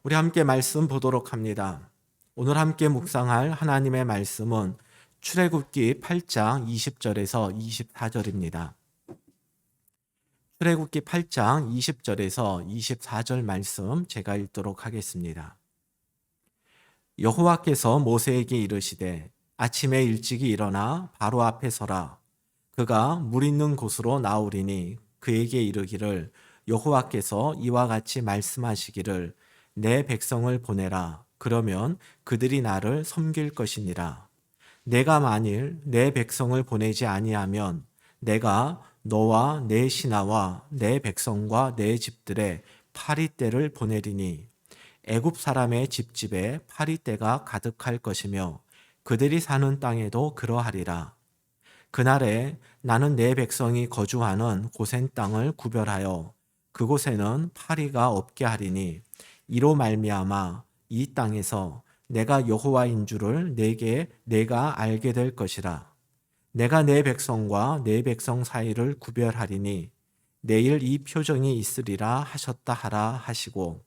우리 함께 말씀 보도록 합니다. 오늘 함께 묵상할 하나님의 말씀은 출애굽기 8장 20절에서 24절입니다. 출애굽기 8장 20절에서 24절 말씀 제가 읽도록 하겠습니다. 여호와께서 모세에게 이르시되 아침에 일찍이 일어나 바로 앞에 서라. 그가 물 있는 곳으로 나오리니 그에게 이르기를 여호와께서 이와 같이 말씀하시기를 내 백성을 보내라. 그러면 그들이 나를 섬길 것이니라. 내가 만일 내 백성을 보내지 아니하면 내가 너와 내 신하와 내 백성과 내 집들에 파리떼를 보내리니 애굽 사람의 집집에 파리떼가 가득할 것이며 그들이 사는 땅에도 그러하리라. 그날에 나는 내 백성이 거주하는 고센 땅을 구별하여 그곳에는 파리가 없게 하리니 이로 말미암아 이 땅에서 내가 여호와인 줄을 내가 알게 될 것이라. 내가 내 백성과 내 백성 사이를 구별하리니 내일 이 표정이 있으리라 하셨다 하라 하시고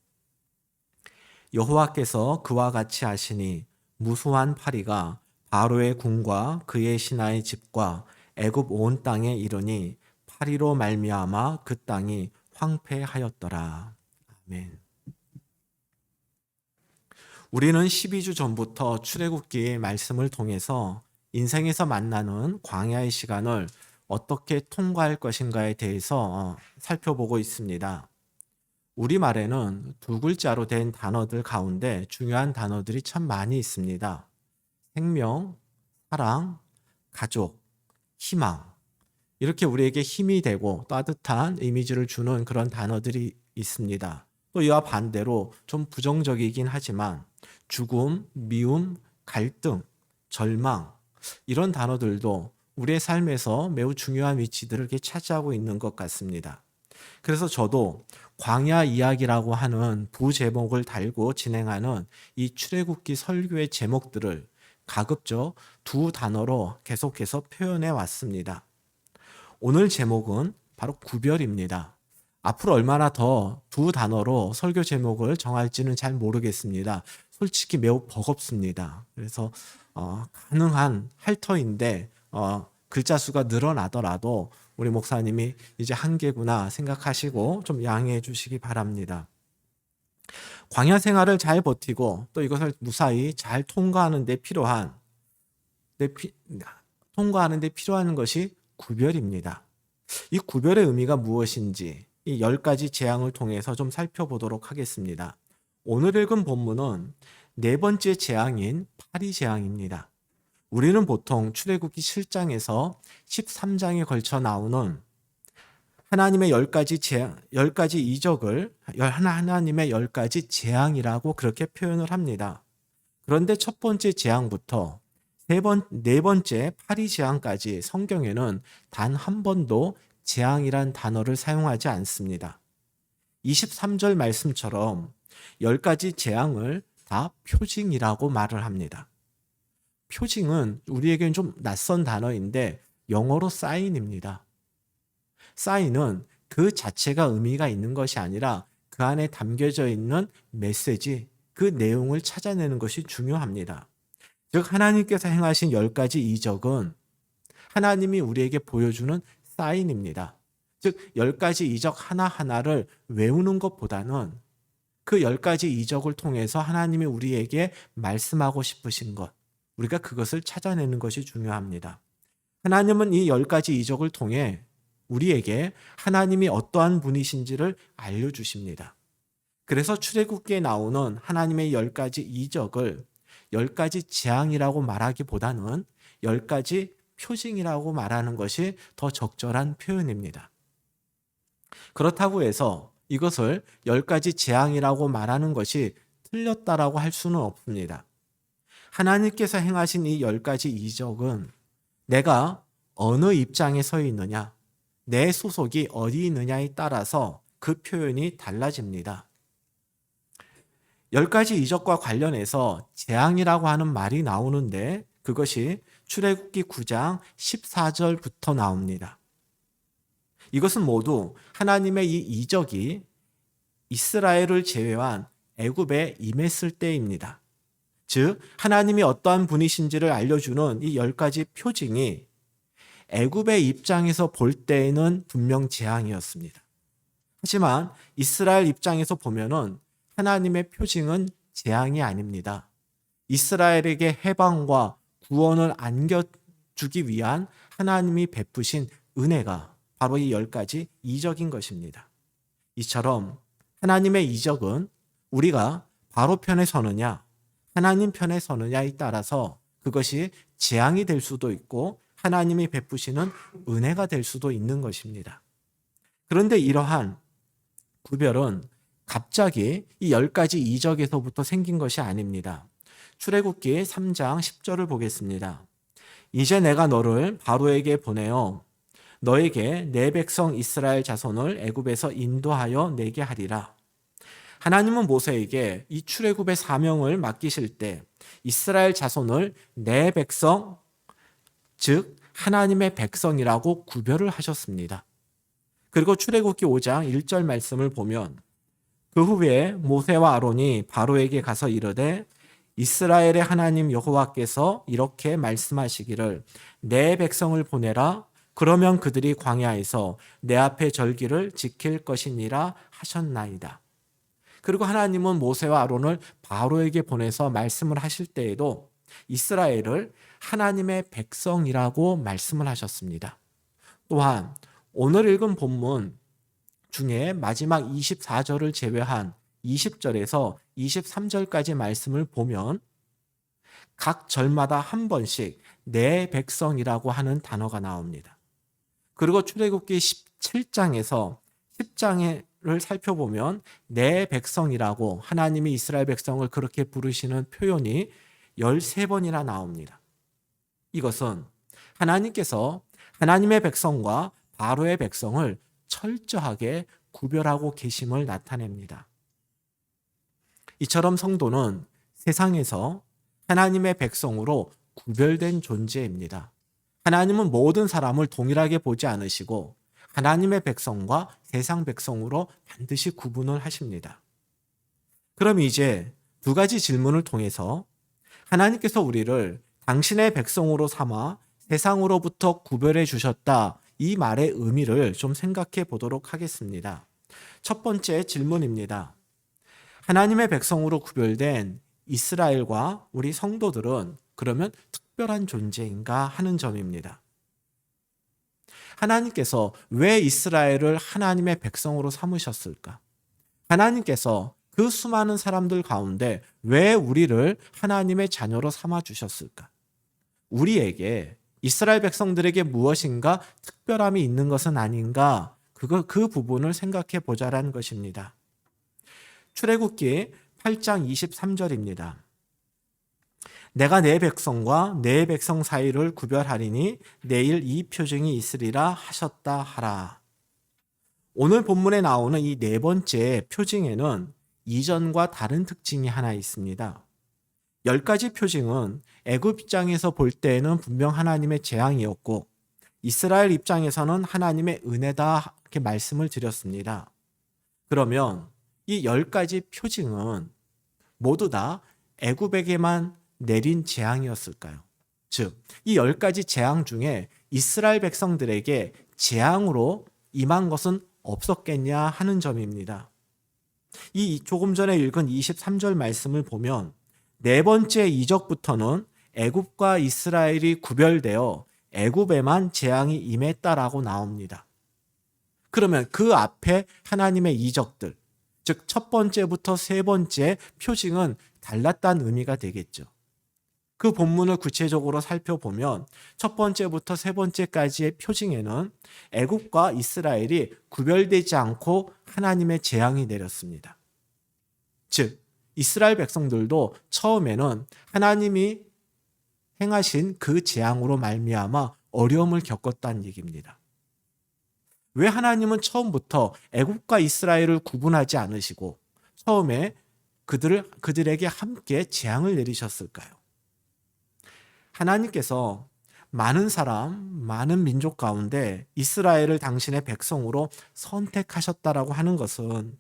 여호와께서 그와 같이 하시니 무수한 파리가 바로의 궁과 그의 신하의 집과 애굽 온 땅에 이르니 파리로 말미암아 그 땅이 황폐하였더라. 아멘. 우리는 12주 전부터 출애굽기 말씀을 통해서 인생에서 만나는 광야의 시간을 어떻게 통과할 것인가에 대해서 살펴보고 있습니다. 우리말에는 두 글자로 된 단어들 가운데 중요한 단어들이 참 많이 있습니다. 생명, 사랑, 가족, 희망. 이렇게 우리에게 힘이 되고 따뜻한 이미지를 주는 그런 단어들이 있습니다. 또 이와 반대로 좀 부정적이긴 하지만 죽음, 미움, 갈등, 절망 이런 단어들도 우리의 삶에서 매우 중요한 위치들을 이렇게 차지하고 있는 것 같습니다. 그래서 저도 광야 이야기라고 하는 부제목을 달고 진행하는 이 출애굽기 설교의 제목들을 가급적 두 단어로 계속해서 표현해 왔습니다. 오늘 제목은 바로 구별입니다. 앞으로 얼마나 더 두 단어로 설교 제목을 정할지는 잘 모르겠습니다. 솔직히 매우 버겁습니다. 그래서 가능한 할 터인데 글자 수가 늘어나더라도 우리 목사님이 이제 한계구나 생각하시고 좀 양해해 주시기 바랍니다. 광야 생활을 잘 버티고 또 이것을 무사히 잘 통과하는 데 필요한 것이 구별입니다. 이 구별의 의미가 무엇인지 이 10가지 재앙을 통해서 좀 살펴보도록 하겠습니다. 오늘 읽은 본문은 네 번째 재앙인 파리 재앙입니다. 우리는 보통 출애굽기 7장에서 13장에 걸쳐 나오는 하나님의 10가지 이적을 하나님의 10가지 재앙이라고 그렇게 표현을 합니다. 그런데 첫 번째 재앙부터 네 번째 파리 재앙까지 성경에는 단 한 번도 재앙이란 단어를 사용하지 않습니다. 23절 말씀처럼 10가지 재앙을 다 표징이라고 말을 합니다. 표징은 우리에게는 좀 낯선 단어인데 영어로 사인입니다. 사인은 그 자체가 의미가 있는 것이 아니라 그 안에 담겨져 있는 메시지, 그 내용을 찾아내는 것이 중요합니다. 즉 하나님께서 행하신 10가지 이적은 하나님이 우리에게 보여주는 사인입니다. 즉 10가지 이적 하나하나를 외우는 것보다는 그 10가지 이적을 통해서 하나님이 우리에게 말씀하고 싶으신 것, 우리가 그것을 찾아내는 것이 중요합니다. 하나님은 이 10가지 이적을 통해 우리에게 하나님이 어떠한 분이신지를 알려주십니다. 그래서 출애굽기에 나오는 하나님의 10가지 이적을 10가지 재앙이라고 말하기보다는 10가지 표징이라고 말하는 것이 더 적절한 표현입니다. 그렇다고 해서 이것을 10가지 재앙이라고 말하는 것이 틀렸다라고 할 수는 없습니다. 하나님께서 행하신 이 10가지 이적은 내가 어느 입장에 서 있느냐, 내 소속이 어디 있느냐에 따라서 그 표현이 달라집니다. 10가지 이적과 관련해서 재앙이라고 하는 말이 나오는데 그것이 출애굽기 9장 14절부터 나옵니다. 이것은 모두 하나님의 이 이적이 이스라엘을 제외한 애굽에 임했을 때입니다. 즉 하나님이 어떠한 분이신지를 알려주는 이 10가지 표징이 애굽의 입장에서 볼 때에는 분명 재앙이었습니다. 하지만 이스라엘 입장에서 보면은 하나님의 표징은 재앙이 아닙니다. 이스라엘에게 해방과 구원을 안겨주기 위한 하나님이 베푸신 은혜가 바로 이 10가지 이적인 것입니다. 이처럼 하나님의 이적은 우리가 바로 편에 서느냐 하나님 편에 서느냐에 따라서 그것이 재앙이 될 수도 있고 하나님이 베푸시는 은혜가 될 수도 있는 것입니다. 그런데 이러한 구별은 갑자기 이 10가지 이적에서부터 생긴 것이 아닙니다. 출애굽기 3장 10절을 보겠습니다. 이제 내가 너를 바로에게 보내어 너에게 내 백성 이스라엘 자손을 애굽에서 인도하여 내게 하리라. 하나님은 모세에게 이 출애굽의 사명을 맡기실 때 이스라엘 자손을 내 백성, 즉 하나님의 백성이라고 구별을 하셨습니다. 그리고 출애굽기 5장 1절 말씀을 보면 그 후에 모세와 아론이 바로에게 가서 이르되 이스라엘의 하나님 여호와께서 이렇게 말씀하시기를 내 백성을 보내라. 그러면 그들이 광야에서 내 앞에 절기를 지킬 것이니라 하셨나이다. 그리고 하나님은 모세와 아론을 바로에게 보내서 말씀을 하실 때에도 이스라엘을 하나님의 백성이라고 말씀을 하셨습니다. 또한 오늘 읽은 본문 중에 마지막 24절을 제외한 20절에서 23절까지 말씀을 보면 각 절마다 한 번씩 내 백성이라고 하는 단어가 나옵니다. 그리고 출애굽기 17장에서 10장을 살펴보면 내 백성이라고 하나님이 이스라엘 백성을 그렇게 부르시는 표현이 13번이나 나옵니다. 이것은 하나님께서 하나님의 백성과 바로의 백성을 철저하게 구별하고 계심을 나타냅니다. 이처럼 성도는 세상에서 하나님의 백성으로 구별된 존재입니다. 하나님은 모든 사람을 동일하게 보지 않으시고 하나님의 백성과 세상 백성으로 반드시 구분을 하십니다. 그럼 이제 두 가지 질문을 통해서 하나님께서 우리를 당신의 백성으로 삼아 세상으로부터 구별해 주셨다. 이 말의 의미를 좀 생각해 보도록 하겠습니다. 첫 번째 질문입니다. 하나님의 백성으로 구별된 이스라엘과 우리 성도들은 그러면 특별한 존재인가 하는 점입니다. 하나님께서 왜 이스라엘을 하나님의 백성으로 삼으셨을까? 하나님께서 그 수많은 사람들 가운데 왜 우리를 하나님의 자녀로 삼아 주셨을까? 우리에게 이스라엘 백성들에게 무엇인가 특별함이 있는 것은 아닌가? 그 부분을 생각해 보자라는 것입니다. 출애굽기 8장 23절입니다. 내가 내 백성과 내 백성 사이를 구별하리니 내일 이 표징이 있으리라 하셨다 하라. 오늘 본문에 나오는 이 네 번째 표징에는 이전과 다른 특징이 하나 있습니다. 10가지 표징은 애굽 입장에서 볼 때에는 분명 하나님의 재앙이었고 이스라엘 입장에서는 하나님의 은혜다 이렇게 말씀을 드렸습니다. 그러면 이 10가지 표징은 모두 다 애굽에게만 내린 재앙이었을까요? 즉, 이 10가지 재앙 중에 이스라엘 백성들에게 재앙으로 임한 것은 없었겠냐 하는 점입니다. 이 조금 전에 읽은 23절 말씀을 보면 네 번째 이적부터는 애굽과 이스라엘이 구별되어 애굽에만 재앙이 임했다라고 나옵니다. 그러면 그 앞에 하나님의 이적들, 즉 첫 번째부터 세 번째 표징은 달랐다는 의미가 되겠죠. 그 본문을 구체적으로 살펴보면 첫 번째부터 세 번째까지의 표징에는 애굽과 이스라엘이 구별되지 않고 하나님의 재앙이 내렸습니다. 즉 이스라엘 백성들도 처음에는 하나님이 행하신 그 재앙으로 말미암아 어려움을 겪었다는 얘기입니다. 왜 하나님은 처음부터 애굽과 이스라엘을 구분하지 않으시고 처음에 그들에게 함께 재앙을 내리셨을까요? 하나님께서 많은 사람, 많은 민족 가운데 이스라엘을 당신의 백성으로 선택하셨다라고 하는 것은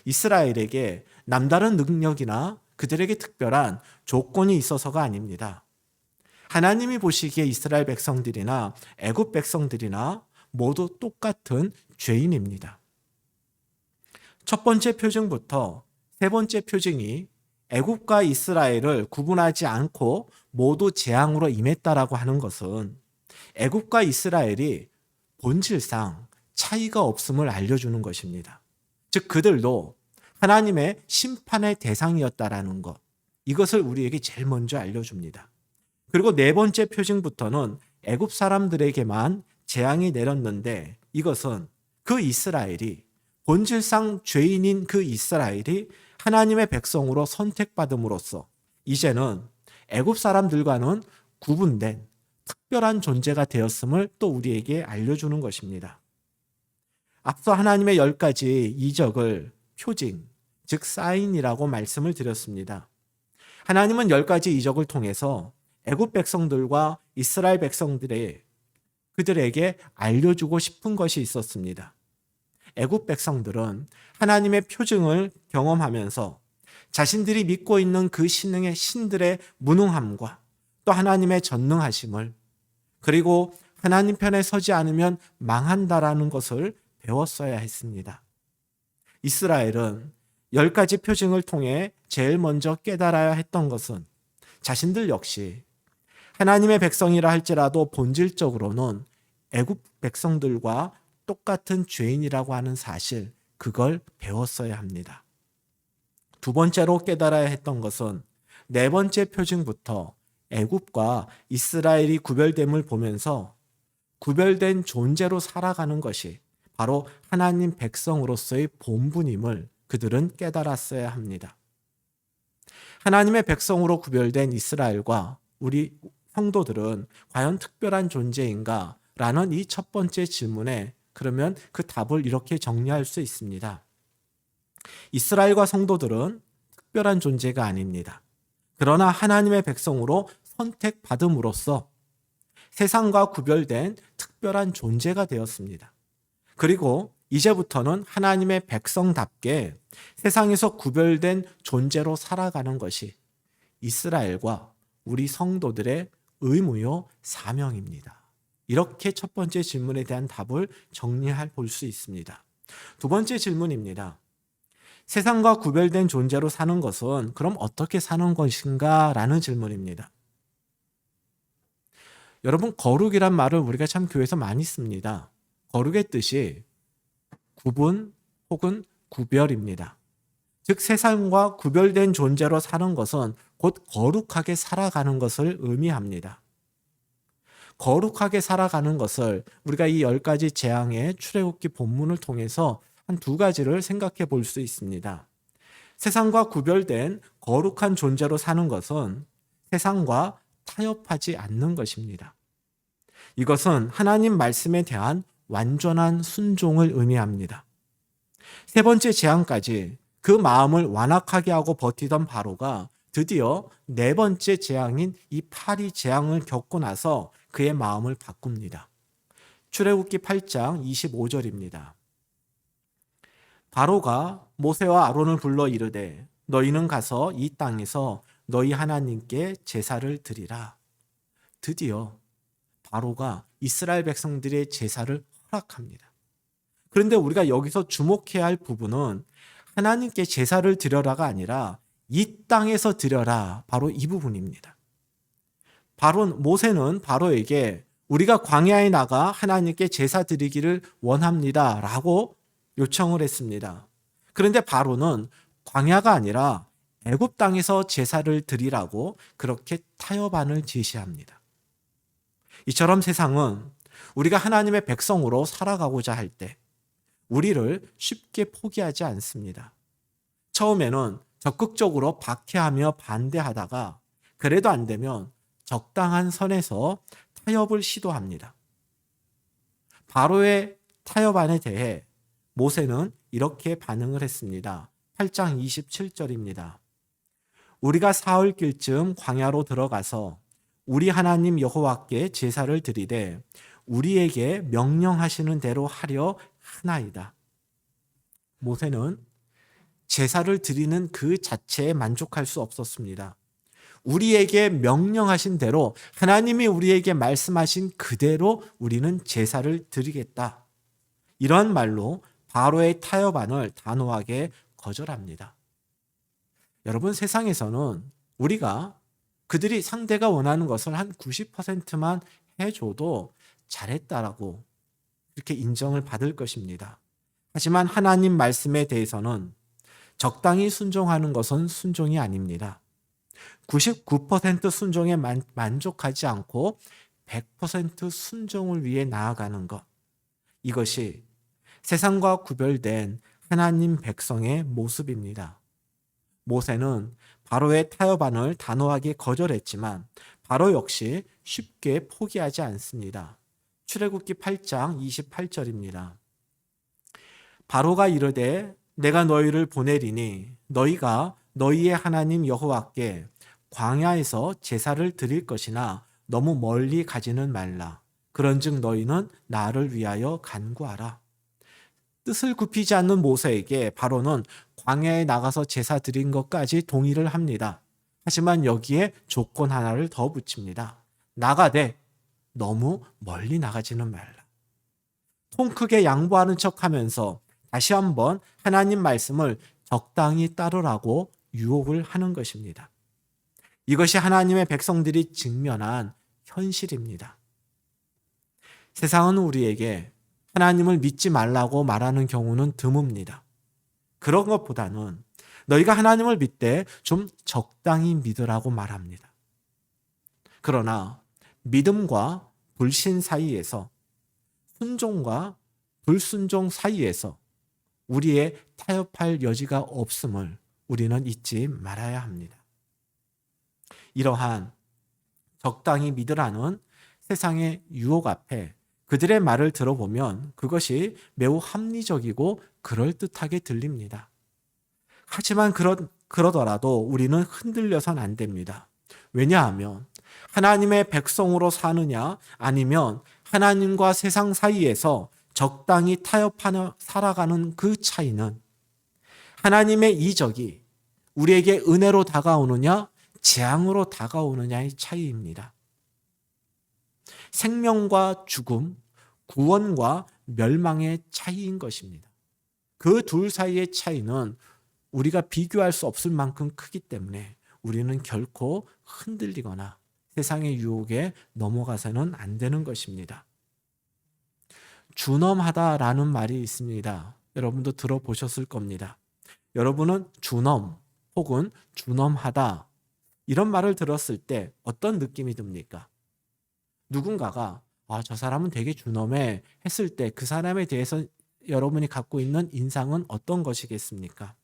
이스라엘에게 남다른 능력이나 그들에게 특별한 조건이 있어서가 아닙니다. 하나님이 보시기에 이스라엘 백성들이나 애굽 백성들이나 모두 똑같은 죄인입니다. 첫 번째 표징부터 세 번째 표징이 애굽과 이스라엘을 구분하지 않고 모두 재앙으로 임했다라고 하는 것은 애굽과 이스라엘이 본질상 차이가 없음을 알려주는 것입니다. 즉 그들도 하나님의 심판의 대상이었다라는 것, 이것을 우리에게 제일 먼저 알려줍니다. 그리고 네 번째 표징부터는 애굽 사람들에게만 재앙이 내렸는데 이것은 그 이스라엘이 본질상 죄인인 그 이스라엘이 하나님의 백성으로 선택받음으로써 이제는 애굽 사람들과는 구분된 특별한 존재가 되었음을 또 우리에게 알려주는 것입니다. 앞서 하나님의 10가지 이적을 표징, 즉 사인이라고 말씀을 드렸습니다. 하나님은 10가지 이적을 통해서 애굽 백성들과 이스라엘 그들에게 알려주고 싶은 것이 있었습니다. 애굽 백성들은 하나님의 표징을 경험하면서 자신들이 믿고 있는 그 신들의 무능함과 또 하나님의 전능하심을, 그리고 하나님 편에 서지 않으면 망한다라는 것을 배웠어야 했습니다. 이스라엘은 10가지 표징을 통해 제일 먼저 깨달아야 했던 것은 자신들 역시 하나님의 백성이라 할지라도 본질적으로는 애굽 백성들과 똑같은 죄인이라고 하는 사실, 그걸 배웠어야 합니다. 두 번째로 깨달아야 했던 것은 네 번째 표징부터 애굽과 이스라엘이 구별됨을 보면서 구별된 존재로 살아가는 것이 바로 하나님 백성으로서의 본분임을 그들은 깨달았어야 합니다. 하나님의 백성으로 구별된 이스라엘과 우리 성도들은 과연 특별한 존재인가? 라는 이 첫 번째 질문에 그러면 그 답을 이렇게 정리할 수 있습니다. 이스라엘과 성도들은 특별한 존재가 아닙니다. 그러나 하나님의 백성으로 선택받음으로써 세상과 구별된 특별한 존재가 되었습니다. 그리고 이제부터는 하나님의 백성답게 세상에서 구별된 존재로 살아가는 것이 이스라엘과 우리 성도들의 의무요 사명입니다. 이렇게 첫 번째 질문에 대한 답을 정리할 볼 수 있습니다. 두 번째 질문입니다. 세상과 구별된 존재로 사는 것은 그럼 어떻게 사는 것인가? 라는 질문입니다. 여러분, 거룩이란 말을 우리가 참 교회에서 많이 씁니다. 거룩의 뜻이 구분 혹은 구별입니다. 즉 세상과 구별된 존재로 사는 것은 곧 거룩하게 살아가는 것을 의미합니다. 거룩하게 살아가는 것을 우리가 이 10가지 재앙의 출애굽기 본문을 통해서 한 두 가지를 생각해 볼 수 있습니다. 세상과 구별된 거룩한 존재로 사는 것은 세상과 타협하지 않는 것입니다. 이것은 하나님 말씀에 대한 완전한 순종을 의미합니다. 세 번째 재앙까지 그 마음을 완악하게 하고 버티던 바로가 드디어 네 번째 재앙인 이 파리 재앙을 겪고 나서 그의 마음을 바꿉니다. 출애굽기 8장 25절입니다. 바로가 모세와 아론을 불러 이르되 너희는 가서 이 땅에서 너희 하나님께 제사를 드리라. 드디어 바로가 이스라엘 백성들의 제사를 허락합니다. 그런데 우리가 여기서 주목해야 할 부분은 하나님께 제사를 드려라가 아니라 이 땅에서 드려라, 바로 이 부분입니다. 모세는 바로에게 우리가 광야에 나가 하나님께 제사 드리기를 원합니다 라고 요청을 했습니다. 그런데 바로는 광야가 아니라 애굽 땅에서 제사를 드리라고 그렇게 타협안을 제시합니다. 이처럼 세상은 우리가 하나님의 백성으로 살아가고자 할 때 우리를 쉽게 포기하지 않습니다. 처음에는 적극적으로 박해하며 반대하다가 그래도 안 되면 적당한 선에서 타협을 시도합니다. 바로의 타협안에 대해 모세는 이렇게 반응을 했습니다. 8장 27절입니다. 우리가 사흘길쯤 광야로 들어가서 우리 하나님 여호와께 제사를 드리되 우리에게 명령하시는 대로 하려 하나이다. 모세는 제사를 드리는 그 자체에 만족할 수 없었습니다. 우리에게 명령하신 대로 하나님이 우리에게 말씀하신 그대로 우리는 제사를 드리겠다. 이런 말로 바로의 타협안을 단호하게 거절합니다. 여러분, 세상에서는 우리가 그들이 상대가 원하는 것을 한 90%만 해줘도 잘했다라고 그렇게 인정을 받을 것입니다. 하지만 하나님 말씀에 대해서는 적당히 순종하는 것은 순종이 아닙니다. 99% 순종에 만족하지 않고 100% 순종을 위해 나아가는 것. 이것이 세상과 구별된 하나님 백성의 모습입니다. 모세는 바로의 타협안을 단호하게 거절했지만 바로 역시 쉽게 포기하지 않습니다. 출애굽기 8장 28절입니다. 바로가 이르되 내가 너희를 보내리니 너희가 너희의 하나님 여호와께 광야에서 제사를 드릴 것이나 너무 멀리 가지는 말라. 그런즉 너희는 나를 위하여 간구하라. 뜻을 굽히지 않는 모세에게 바로는 광야에 나가서 제사 드린 것까지 동의를 합니다. 하지만 여기에 조건 하나를 더 붙입니다. 나가되 너무 멀리 나가지는 말라. 통 크게 양보하는 척하면서 다시 한번 하나님 말씀을 적당히 따르라고 유혹을 하는 것입니다. 이것이 하나님의 백성들이 직면한 현실입니다. 세상은 우리에게 하나님을 믿지 말라고 말하는 경우는 드뭅니다. 그런 것보다는 너희가 하나님을 믿되 좀 적당히 믿으라고 말합니다. 그러나 믿음과 불신 사이에서, 순종과 불순종 사이에서 우리의 타협할 여지가 없음을 우리는 잊지 말아야 합니다. 이러한 적당히 믿으라는 세상의 유혹 앞에 그들의 말을 들어보면 그것이 매우 합리적이고 그럴듯하게 들립니다. 하지만 그러더라도 우리는 흔들려선 안 됩니다. 왜냐하면 하나님의 백성으로 사느냐 아니면 하나님과 세상 사이에서 적당히 타협하며 살아가는 그 차이는 하나님의 이적이 우리에게 은혜로 다가오느냐 재앙으로 다가오느냐의 차이입니다. 생명과 죽음, 구원과 멸망의 차이인 것입니다. 그 둘 사이의 차이는 우리가 비교할 수 없을 만큼 크기 때문에 우리는 결코 흔들리거나 세상의 유혹에 넘어가서는 안 되는 것입니다. 준엄하다라는 말이 있습니다. 여러분도 들어보셨을 겁니다. 여러분은 준엄 혹은 준엄하다 이런 말을 들었을 때 어떤 느낌이 듭니까? 누군가가 저 사람은 되게 준엄해 했을 때 그 사람에 대해서 여러분이 갖고 있는 인상은 어떤 것이겠습니까?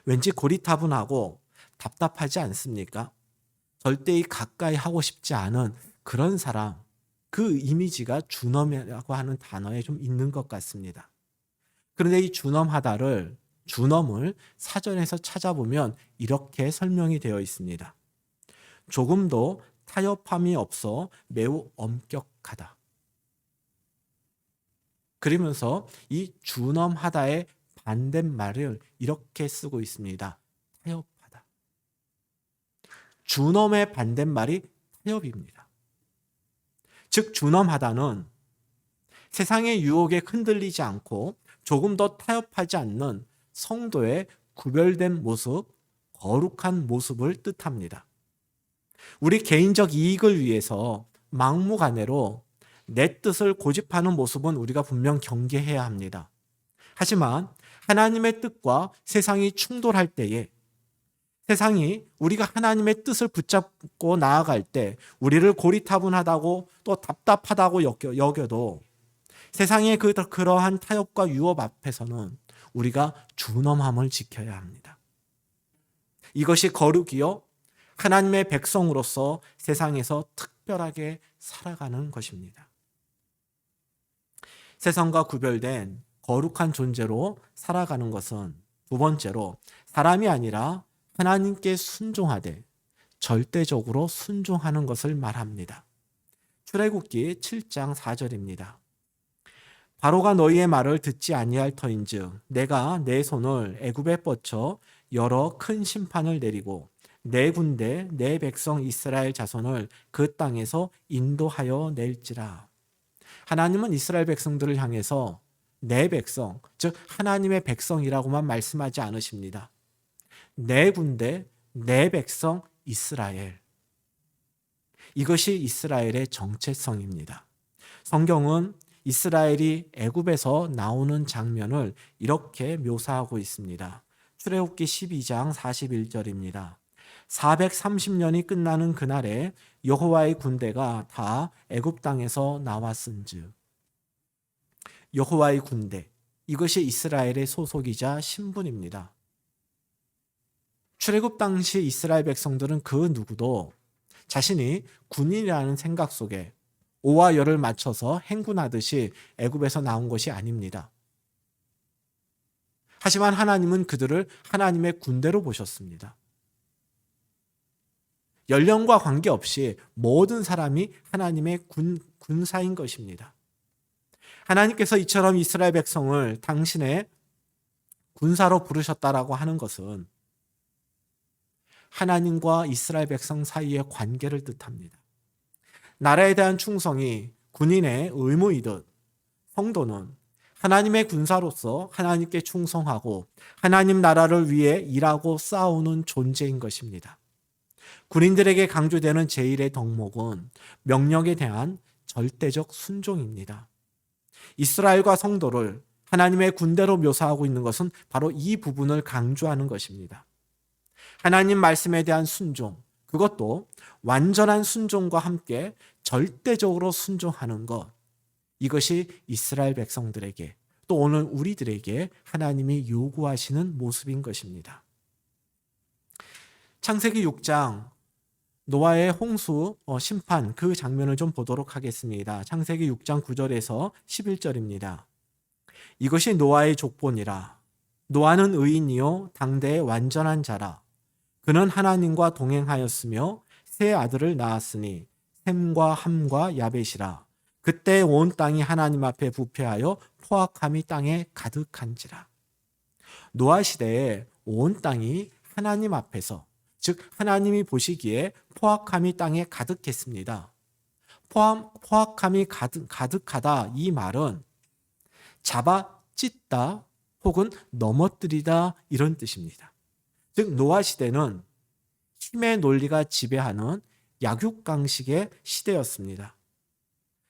왠지 고리타분하고 답답하지 않습니까? 절대 가까이 하고 싶지 않은 그런 사람, 그 이미지가 준엄이라고 하는 단어에 좀 있는 것 같습니다. 그런데 이 준엄을 사전에서 찾아보면 이렇게 설명이 되어 있습니다. 조금도 타협함이 없어 매우 엄격하다. 그러면서 이 준엄하다의 반대말을 이렇게 쓰고 있습니다. 타협하다. 준엄의 반대말이 타협입니다. 즉 준엄하다는 세상의 유혹에 흔들리지 않고 조금 더 타협하지 않는 성도의 구별된 모습, 거룩한 모습을 뜻합니다. 우리 개인적 이익을 위해서 막무가내로 내 뜻을 고집하는 모습은 우리가 분명 경계해야 합니다. 하지만 하나님의 뜻과 세상이 충돌할 때에 세상이 우리가 하나님의 뜻을 붙잡고 나아갈 때 우리를 고리타분하다고 또 답답하다고 여겨도 세상의 그러한 타협과 유혹 앞에서는 우리가 준엄함을 지켜야 합니다. 이것이 거룩이요 하나님의 백성으로서 세상에서 특별하게 살아가는 것입니다. 세상과 구별된 거룩한 존재로 살아가는 것은 두 번째로 사람이 아니라 하나님께 순종하되 절대적으로 순종하는 것을 말합니다. 출애굽기 7장 4절입니다. 바로가 너희의 말을 듣지 아니할 터인즉 내가 내 손을 애굽에 뻗쳐 여러 큰 심판을 내리고 내 군대 내 백성 이스라엘 자손을 그 땅에서 인도하여 낼지라. 하나님은 이스라엘 백성들을 향해서 내 백성, 즉 하나님의 백성이라고만 말씀하지 않으십니다. 내 군대, 내 백성 이스라엘. 이것이 이스라엘의 정체성입니다. 성경은 이스라엘이 애굽에서 나오는 장면을 이렇게 묘사하고 있습니다. 출애굽기 12장 41절입니다. 430년이 끝나는 그날에 여호와의 군대가 다 애굽 땅에서 나왔은즉. 여호와의 군대, 이것이 이스라엘의 소속이자 신분입니다. 출애굽 당시 이스라엘 백성들은 그 누구도 자신이 군인이라는 생각 속에 오와 열을 맞춰서 행군하듯이 애굽에서 나온 것이 아닙니다. 하지만 하나님은 그들을 하나님의 군대로 보셨습니다. 연령과 관계없이 모든 사람이 하나님의 군사인 것입니다. 하나님께서 이처럼 이스라엘 백성을 당신의 군사로 부르셨다라고 하는 것은 하나님과 이스라엘 백성 사이의 관계를 뜻합니다. 나라에 대한 충성이 군인의 의무이듯 성도는 하나님의 군사로서 하나님께 충성하고 하나님 나라를 위해 일하고 싸우는 존재인 것입니다. 군인들에게 강조되는 제1의 덕목은 명령에 대한 절대적 순종입니다. 이스라엘과 성도를 하나님의 군대로 묘사하고 있는 것은 바로 이 부분을 강조하는 것입니다. 하나님 말씀에 대한 순종, 그것도 완전한 순종과 함께 절대적으로 순종하는 것, 이것이 이스라엘 백성들에게 또 오늘 우리들에게 하나님이 요구하시는 모습인 것입니다. 창세기 6장 노아의 홍수 심판 그 장면을 좀 보도록 하겠습니다. 창세기 6장 9절에서 11절입니다. 이것이 노아의 족본이라. 노아는 의인이요 당대의 완전한 자라. 그는 하나님과 동행하였으며 세 아들을 낳았으니 셈과 함과 야벳이라. 그때 온 땅이 하나님 앞에 부패하여 포악함이 땅에 가득한지라. 노아 시대에 온 땅이 하나님 앞에서, 즉 하나님이 보시기에 포악함이 땅에 가득했습니다. 포악함이 가득하다, 이 말은 잡아 찢다 혹은 넘어뜨리다 이런 뜻입니다. 즉 노아 시대는 힘의 논리가 지배하는 약육강식의 시대였습니다.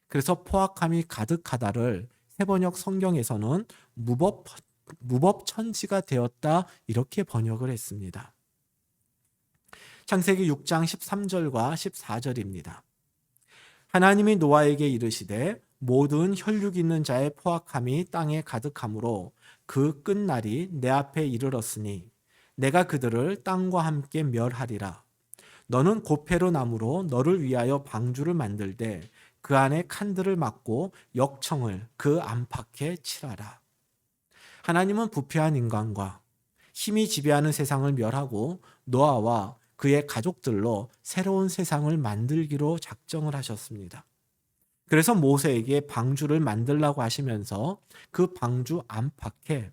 그래서 포악함이 가득하다를 세번역 성경에서는 무법천지가 되었다 이렇게 번역을 했습니다. 창세기 6장 13절과 14절입니다. 하나님이 노아에게 이르시되 모든 혈육 있는 자의 포악함이 땅에 가득하므로 그 끝날이 내 앞에 이르렀으니 내가 그들을 땅과 함께 멸하리라. 너는 고페로 나무로 너를 위하여 방주를 만들되 그 안에 칸들을 막고 역청을 그 안팎에 칠하라. 하나님은 부패한 인간과 힘이 지배하는 세상을 멸하고 노아와 그의 가족들로 새로운 세상을 만들기로 작정을 하셨습니다. 그래서 모세에게 방주를 만들라고 하시면서 그 방주 안팎에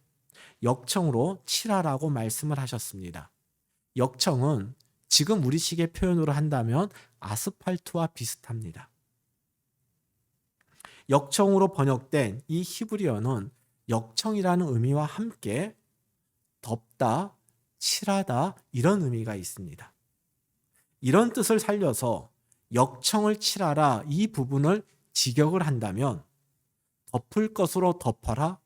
역청으로 칠하라고 말씀을 하셨습니다. 역청은 지금 우리식의 표현으로 한다면 아스팔트와 비슷합니다. 역청으로 번역된 이 히브리어는 역청이라는 의미와 함께 덮다, 칠하다 이런 의미가 있습니다. 이런 뜻을 살려서 역청을 칠하라 이 부분을 직역을 한다면 덮을 것으로 덮어라,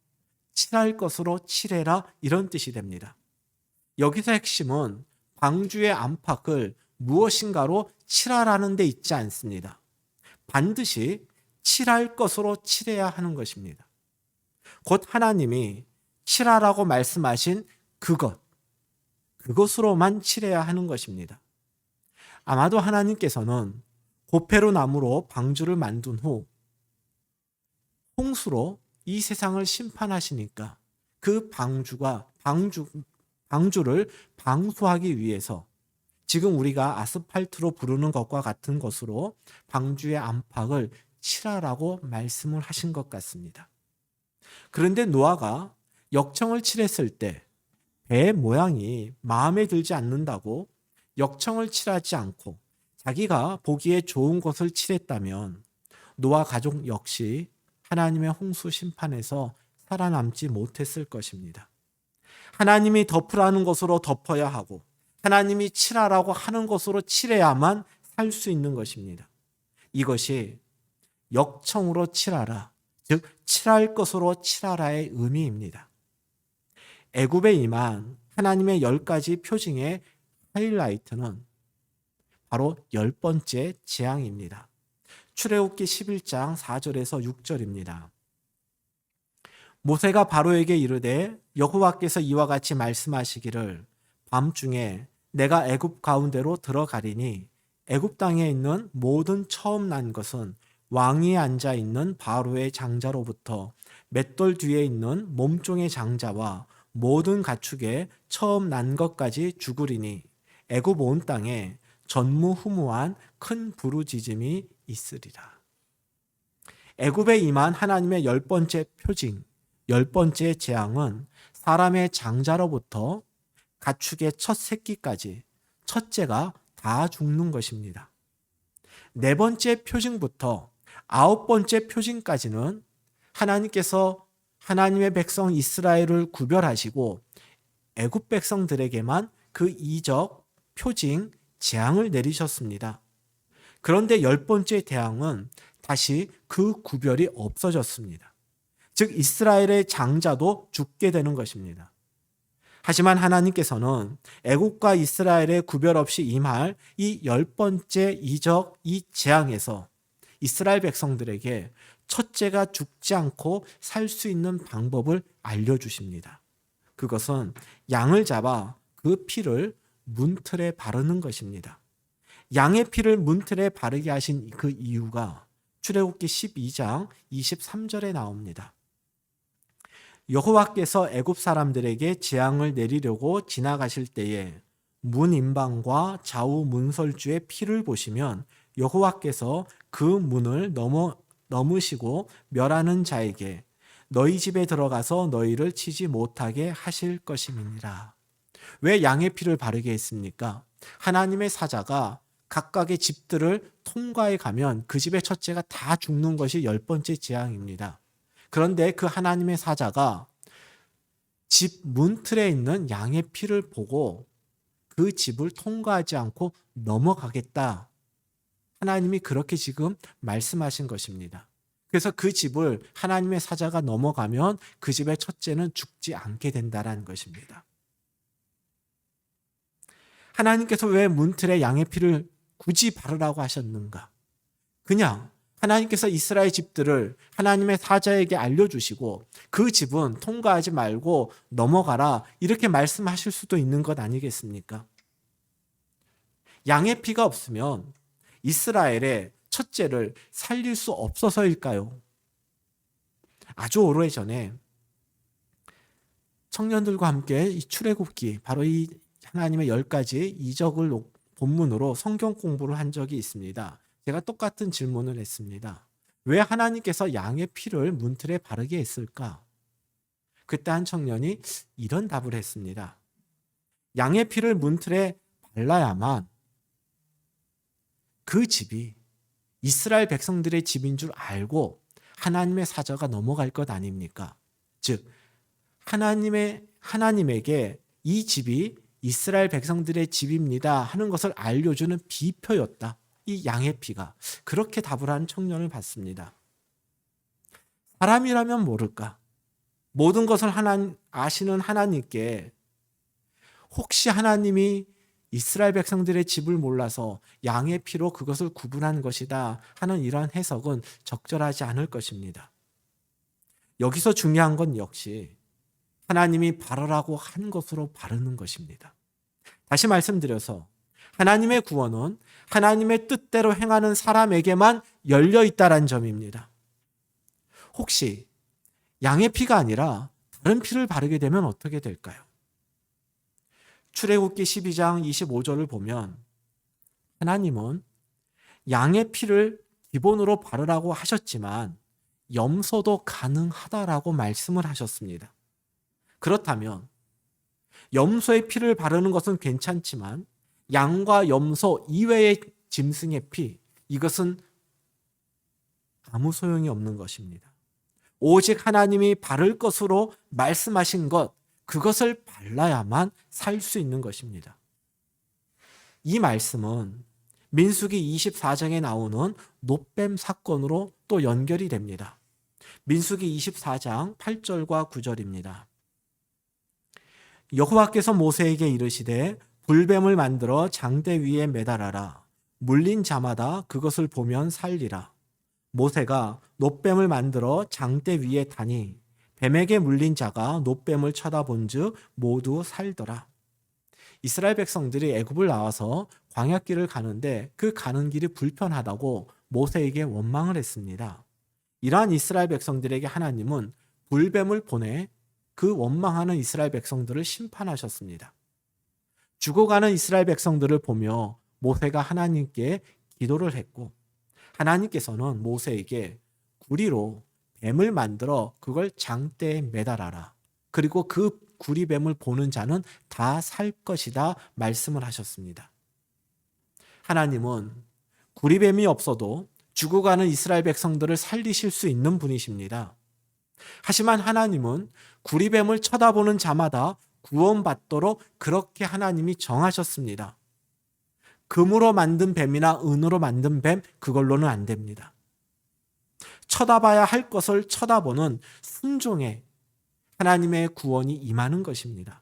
칠할 것으로 칠해라 이런 뜻이 됩니다. 여기서 핵심은 방주의 안팎을 무엇인가로 칠하라는 데 있지 않습니다. 반드시 칠할 것으로 칠해야 하는 것입니다. 곧 하나님이 칠하라고 말씀하신 그것으로만 칠해야 하는 것입니다. 아마도 하나님께서는 고페로 나무로 방주를 만든 후 홍수로 이 세상을 심판하시니까 그 방주를 방수하기 위해서 지금 우리가 아스팔트로 부르는 것과 같은 것으로 방주의 안팎을 칠하라고 말씀을 하신 것 같습니다. 그런데 노아가 역청을 칠했을 때 배 모양이 마음에 들지 않는다고 역청을 칠하지 않고 자기가 보기에 좋은 것을 칠했다면 노아 가족 역시 하나님의 홍수 심판에서 살아남지 못했을 것입니다. 하나님이 덮으라는 것으로 덮어야 하고 하나님이 칠하라고 하는 것으로 칠해야만 살 수 있는 것입니다. 이것이 역청으로 칠하라, 즉 칠할 것으로 칠하라의 의미입니다. 애굽에 임한 하나님의 10가지 표징의 하이라이트는 바로 10번째 재앙입니다. 출애굽기 11장 4절에서 6절입니다. 모세가 바로에게 이르되 여호와께서 이와 같이 말씀하시기를 밤중에 내가 애굽 가운데로 들어가리니 애굽 땅에 있는 모든 처음 난 것은 왕위에 앉아 있는 바로의 장자로부터 맷돌 뒤에 있는 몸종의 장자와 모든 가축에 처음 난 것까지 죽으리니 애굽 온 땅에 전무후무한 큰 부르짖음이 있으리라. 애굽에 임한 하나님의 10번째 표징, 10번째 재앙은 사람의 장자로부터 가축의 첫 새끼까지 첫째가 다 죽는 것입니다. 4번째 표징부터 9번째 표징까지는 하나님께서 하나님의 백성 이스라엘을 구별하시고 애굽 백성들에게만 그 이적, 표징, 재앙을 내리셨습니다. 그런데 10번째 재앙은 다시 그 구별이 없어졌습니다. 즉 이스라엘의 장자도 죽게 되는 것입니다. 하지만 하나님께서는 애국과 이스라엘의 구별 없이 임할 이 10번째 이적, 이 재앙에서 이스라엘 백성들에게 첫째가 죽지 않고 살 수 있는 방법을 알려주십니다. 그것은 양을 잡아 그 피를 문틀에 바르는 것입니다. 양의 피를 문틀에 바르게 하신 그 이유가 출애굽기 12장 23절에 나옵니다. 여호와께서 애굽 사람들에게 재앙을 내리려고 지나가실 때에 문 임방과 좌우 문설주의 피를 보시면 여호와께서 그 문을 넘으시고 멸하는 자에게 너희 집에 들어가서 너희를 치지 못하게 하실 것임이니라. 왜 양의 피를 바르게 했습니까? 하나님의 사자가 각각의 집들을 통과해 가면 그 집의 첫째가 다 죽는 것이 10번째 재앙입니다. 그런데 그 하나님의 사자가 집 문틀에 있는 양의 피를 보고 그 집을 통과하지 않고 넘어가겠다. 하나님이 그렇게 지금 말씀하신 것입니다. 그래서 그 집을 하나님의 사자가 넘어가면 그 집의 첫째는 죽지 않게 된다는 것입니다. 하나님께서 왜 문틀에 양의 피를 굳이 바르라고 하셨는가? 그냥 하나님께서 이스라엘 집들을 하나님의 사자에게 알려주시고 그 집은 통과하지 말고 넘어가라 이렇게 말씀하실 수도 있는 것 아니겠습니까? 양의 피가 없으면 이스라엘의 첫째를 살릴 수 없어서일까요? 아주 오래전에 청년들과 함께 이 출애굽기 바로 이 하나님의 10가지 이적을 본문으로 성경 공부를 한 적이 있습니다. 제가 똑같은 질문을 했습니다. 왜 하나님께서 양의 피를 문틀에 바르게 했을까? 그때 한 청년이 이런 답을 했습니다. 양의 피를 문틀에 발라야만 그 집이 이스라엘 백성들의 집인 줄 알고 하나님의 사자가 넘어갈 것 아닙니까? 즉 하나님에게 이 집이 이스라엘 백성들의 집입니다 하는 것을 알려주는 비표였다. 이 양의 피가. 그렇게 답을 한 청년을 봤습니다. 사람이라면 모를까? 모든 것을 아시는 하나님께 혹시 하나님이 이스라엘 백성들의 집을 몰라서 양의 피로 그것을 구분한 것이다 하는 이러한 해석은 적절하지 않을 것입니다. 여기서 중요한 건 역시 하나님이 바르라고 한 것으로 바르는 것입니다. 다시 말씀드려서 하나님의 구원은 하나님의 뜻대로 행하는 사람에게만 열려 있다는 점입니다. 혹시 양의 피가 아니라 다른 피를 바르게 되면 어떻게 될까요? 출애굽기 12장 25절을 보면 하나님은 양의 피를 기본으로 바르라고 하셨지만 염소도 가능하다라고 말씀을 하셨습니다. 그렇다면 염소의 피를 바르는 것은 괜찮지만 양과 염소 이외의 짐승의 피, 이것은 아무 소용이 없는 것입니다. 오직 하나님이 바를 것으로 말씀하신 것, 그것을 발라야만 살 수 있는 것입니다. 이 말씀은 민수기 24장에 나오는 놋뱀 사건으로 또 연결이 됩니다. 민수기 24장 8절과 9절입니다. 여호와께서 모세에게 이르시되 불뱀을 만들어 장대 위에 매달아라. 물린 자마다 그것을 보면 살리라. 모세가 놋뱀을 만들어 장대 위에 다니 뱀에게 물린 자가 놋뱀을 쳐다본즉 모두 살더라. 이스라엘 백성들이 애굽을 나와서 광야길을 가는데 그 가는 길이 불편하다고 모세에게 원망을 했습니다. 이러한 이스라엘 백성들에게 하나님은 불뱀을 보내 그 원망하는 이스라엘 백성들을 심판하셨습니다. 죽어가는 이스라엘 백성들을 보며 모세가 하나님께 기도를 했고, 하나님께서는 모세에게 구리로 뱀을 만들어 그걸 장대에 매달아라. 그리고 그 구리뱀을 보는 자는 다 살 것이다 말씀을 하셨습니다. 하나님은 구리뱀이 없어도 죽어가는 이스라엘 백성들을 살리실 수 있는 분이십니다. 하지만 하나님은 구리뱀을 쳐다보는 자마다 구원받도록 그렇게 하나님이 정하셨습니다. 금으로 만든 뱀이나 은으로 만든 뱀, 그걸로는 안 됩니다. 쳐다봐야 할 것을 쳐다보는 순종에 하나님의 구원이 임하는 것입니다.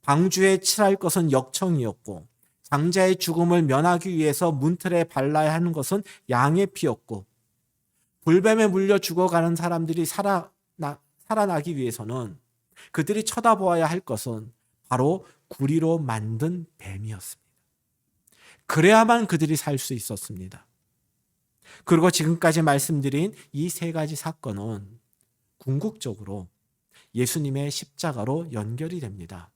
방주에 칠할 것은 역청이었고, 장자의 죽음을 면하기 위해서 문틀에 발라야 하는 것은 양의 피였고, 불뱀에 물려 죽어가는 사람들이 살아나기 위해서는 그들이 쳐다보아야 할 것은 바로 구리로 만든 뱀이었습니다. 그래야만 그들이 살 수 있었습니다. 그리고 지금까지 말씀드린 이 세 가지 사건은 궁극적으로 예수님의 십자가로 연결이 됩니다.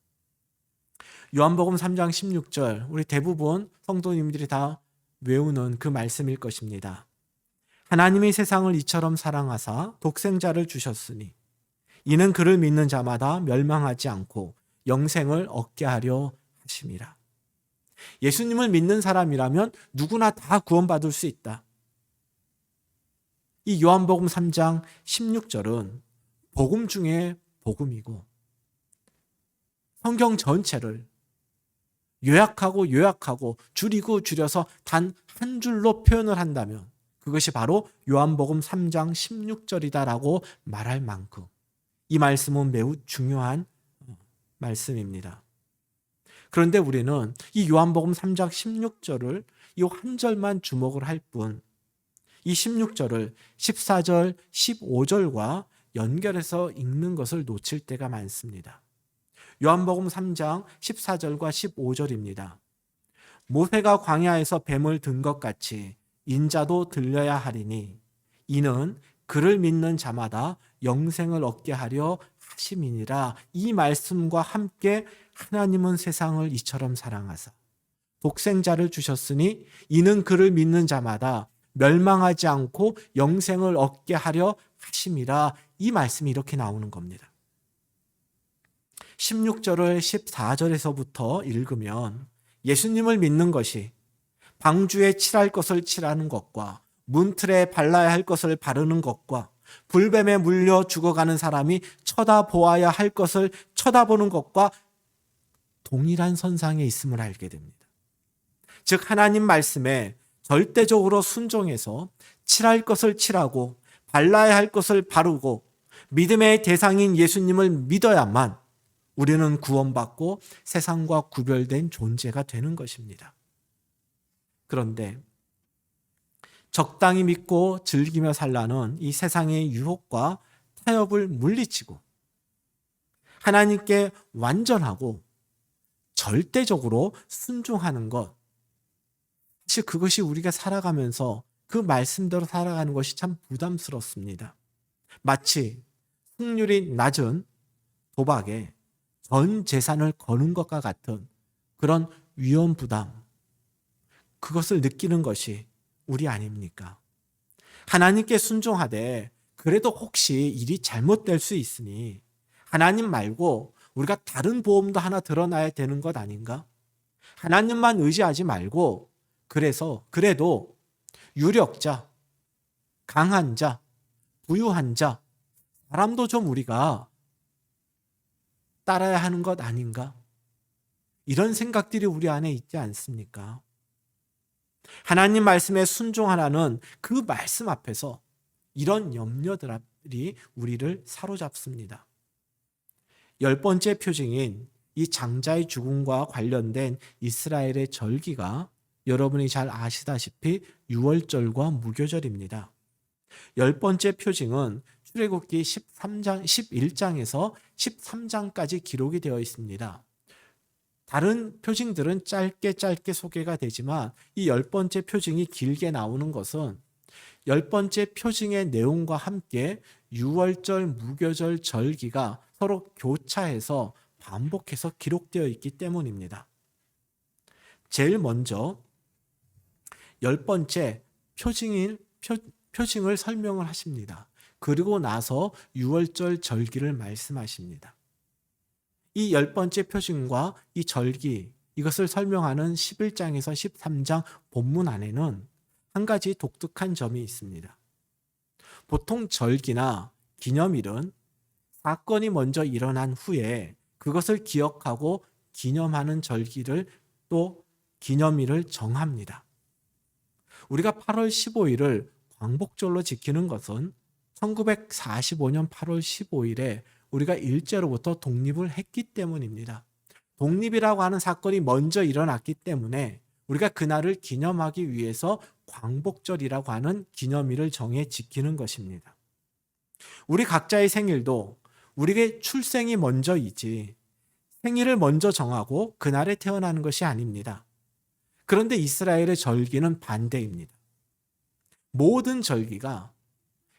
요한복음 3장 16절, 우리 대부분 성도님들이 다 외우는 그 말씀일 것입니다. 하나님이 세상을 이처럼 사랑하사 독생자를 주셨으니 이는 그를 믿는 자마다 멸망하지 않고 영생을 얻게 하려 하심이라. 예수님을 믿는 사람이라면 누구나 다 구원받을 수 있다. 이 요한복음 3장 16절은 복음 중에 복음이고, 성경 전체를 요약하고 줄이고 줄여서 단 한 줄로 표현을 한다면 그것이 바로 요한복음 3장 16절이다라고 말할 만큼 이 말씀은 매우 중요한 말씀입니다. 그런데 우리는 이 요한복음 3장 16절을 이 한 절만 주목을 할 뿐, 이 16절을 14절, 15절과 연결해서 읽는 것을 놓칠 때가 많습니다. 요한복음 3장 14절과 15절입니다. 모세가 광야에서 뱀을 든 것 같이 인자도 들려야 하리니 이는 그를 믿는 자마다 영생을 얻게 하려 하심이니라. 이 말씀과 함께 하나님은 세상을 이처럼 사랑하사 독생자를 주셨으니 이는 그를 믿는 자마다 멸망하지 않고 영생을 얻게 하려 하심이라. 이 말씀이 이렇게 나오는 겁니다. 16절을 14절에서부터 읽으면 예수님을 믿는 것이 방주에 칠할 것을 칠하는 것과 문틀에 발라야 할 것을 바르는 것과 불뱀에 물려 죽어가는 사람이 쳐다보아야 할 것을 쳐다보는 것과 동일한 선상에 있음을 알게 됩니다. 즉 하나님 말씀에 절대적으로 순종해서 칠할 것을 칠하고 발라야 할 것을 바르고 믿음의 대상인 예수님을 믿어야만 우리는 구원받고 세상과 구별된 존재가 되는 것입니다. 그런데 적당히 믿고 즐기며 살라는 이 세상의 유혹과 타협을 물리치고 하나님께 완전하고 절대적으로 순종하는 것, 사실 그것이 우리가 살아가면서 그 말씀대로 살아가는 것이 참 부담스럽습니다. 마치 승률이 낮은 도박에 전 재산을 거는 것과 같은 그런 위험 부담, 그것을 느끼는 것이 우리 아닙니까? 하나님께 순종하되 그래도 혹시 일이 잘못될 수 있으니 하나님 말고 우리가 다른 보험도 하나 들어놔야 되는 것 아닌가? 하나님만 의지하지 말고 그래도 유력자, 강한 자, 부유한 자, 사람도 좀 우리가 따라야 하는 것 아닌가? 이런 생각들이 우리 안에 있지 않습니까? 하나님 말씀에 순종하라는 그 말씀 앞에서 이런 염려들이 우리를 사로잡습니다. 10번째 표징인 이 장자의 죽음과 관련된 이스라엘의 절기가 여러분이 잘 아시다시피 유월절과 무교절입니다. 10번째 표징은 출애굽기 11장에서 13장까지 기록이 되어 있습니다. 다른 표징들은 짧게 소개가 되지만 이 10번째 표징이 길게 나오는 것은 10번째 표징의 내용과 함께 유월절, 무교절 절기가 서로 교차해서 반복해서 기록되어 있기 때문입니다. 제일 먼저 10번째 표징을 설명을 하십니다. 그리고 나서 유월절 절기를 말씀하십니다. 이 10번째 표징과 이 절기, 이것을 설명하는 11장에서 13장 본문 안에는 한 가지 독특한 점이 있습니다. 보통 절기나 기념일은 사건이 먼저 일어난 후에 그것을 기억하고 기념하는 절기를 또 기념일을 정합니다. 우리가 8월 15일을 광복절로 지키는 것은 1945년 8월 15일에 우리가 일제로부터 독립을 했기 때문입니다. 독립이라고 하는 사건이 먼저 일어났기 때문에 우리가 그날을 기념하기 위해서 광복절이라고 하는 기념일을 정해 지키는 것입니다. 우리 각자의 생일도 우리에게 출생이 먼저이지 생일을 먼저 정하고 그날에 태어나는 것이 아닙니다. 그런데 이스라엘의 절기는 반대입니다. 모든 절기가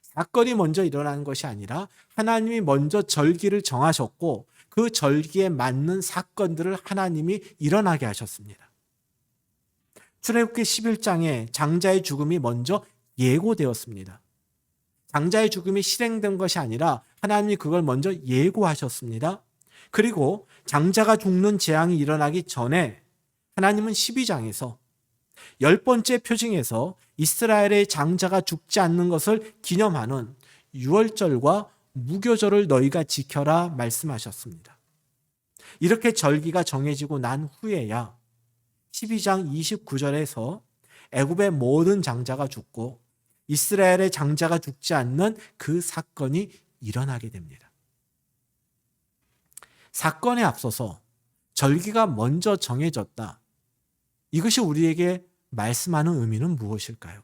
사건이 먼저 일어나는 것이 아니라 하나님이 먼저 절기를 정하셨고 그 절기에 맞는 사건들을 하나님이 일어나게 하셨습니다. 출애굽기 11장에 장자의 죽음이 먼저 예고되었습니다. 장자의 죽음이 실행된 것이 아니라 하나님이 그걸 먼저 예고하셨습니다. 그리고 장자가 죽는 재앙이 일어나기 전에 하나님은 12장에서 10번째 표징에서 이스라엘의 장자가 죽지 않는 것을 기념하는 유월절과 무교절을 너희가 지켜라 말씀하셨습니다. 이렇게 절기가 정해지고 난 후에야 12장 29절에서 애굽의 모든 장자가 죽고 이스라엘의 장자가 죽지 않는 그 사건이 일어나게 됩니다. 사건에 앞서서 절기가 먼저 정해졌다. 이것이 우리에게 말씀하는 의미는 무엇일까요?